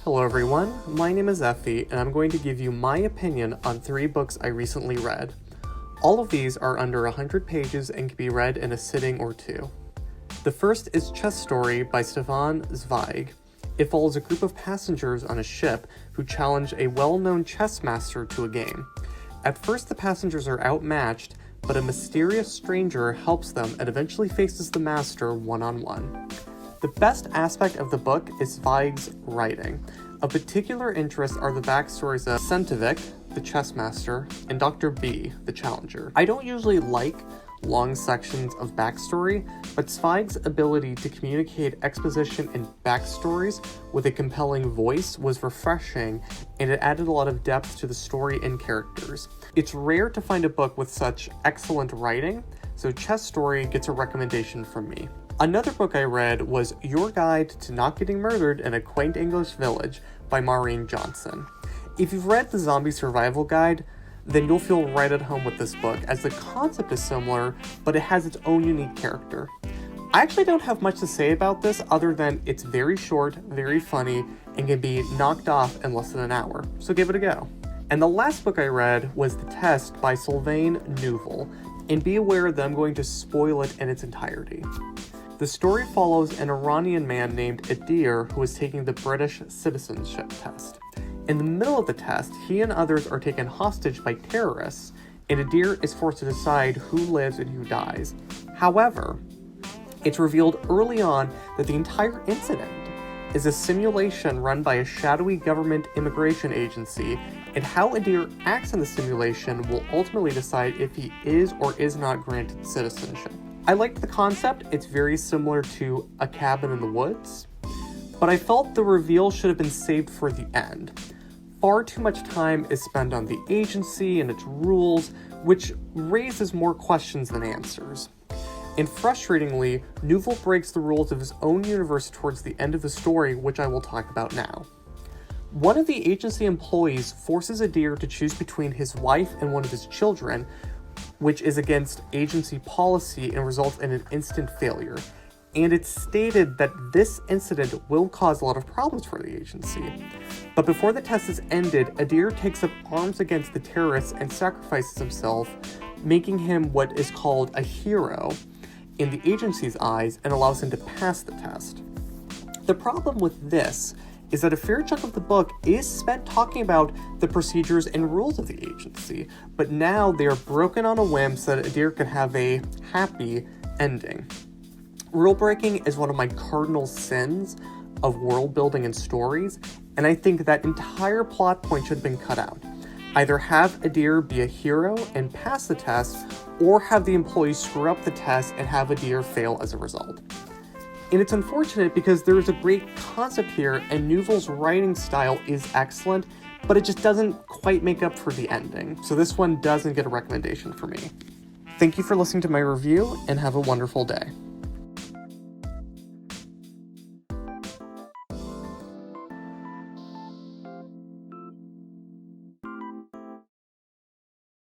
Hello everyone, my name is Effie, and I'm going to give you my opinion on 3 books I recently read. All of these are under 100 pages and can be read in a sitting or 2. The first is Chess Story by Stefan Zweig. It follows a group of passengers on a ship who challenge a well-known chess master to a game. At first the passengers are outmatched, but a mysterious stranger helps them and eventually faces the master one-on-one. The best aspect of the book is Zweig's writing. Of particular interest are the backstories of Centovic, the chess master, and Dr. B, the challenger. I don't usually like long sections of backstory, but Zweig's ability to communicate exposition and backstories with a compelling voice was refreshing, and it added a lot of depth to the story and characters. It's rare to find a book with such excellent writing, so Chess Story gets a recommendation from me. Another book I read was Your Guide to Not Getting Murdered in a Quaint English Village by Maureen Johnson. If you've read the Zombie Survival Guide, then you'll feel right at home with this book, as the concept is similar, but it has its own unique character. I actually don't have much to say about this other than it's very short, very funny, and can be knocked off in less than an hour, so give it a go. And the last book I read was The Test by Sylvain Neuvel, and be aware that I'm going to spoil it in its entirety. The story follows an Iranian man named Adir who is taking the British citizenship test. In the middle of the test, he and others are taken hostage by terrorists, and Adir is forced to decide who lives and who dies. However, it's revealed early on that the entire incident is a simulation run by a shadowy government immigration agency, and how Adir acts in the simulation will ultimately decide if he is or is not granted citizenship. I liked the concept. It's very similar to A Cabin in the Woods, but I felt the reveal should have been saved for the end. Far too much time is spent on the agency and its rules, which raises more questions than answers. And frustratingly, Neuvel breaks the rules of his own universe towards the end of the story, which I will talk about now. One of the agency employees forces Adir to choose between his wife and one of his children, which is against agency policy and results in an instant failure. And it's stated that this incident will cause a lot of problems for the agency. But before the test is ended, Adir takes up arms against the terrorists and sacrifices himself, making him what is called a hero in the agency's eyes and allows him to pass the test. The problem with this is that a fair chunk of the book is spent talking about the procedures and rules of the agency, but now they are broken on a whim so that Adir can have a happy ending. Rule breaking is one of my cardinal sins of world building and stories, and I think that entire plot point should have been cut out. Either have Adir be a hero and pass the test, or have the employees screw up the test and have Adir fail as a result. And it's unfortunate because there is a great concept here, and Neuvel's writing style is excellent, but it just doesn't quite make up for the ending. So this one doesn't get a recommendation for me. Thank you for listening to my review, and have a wonderful day.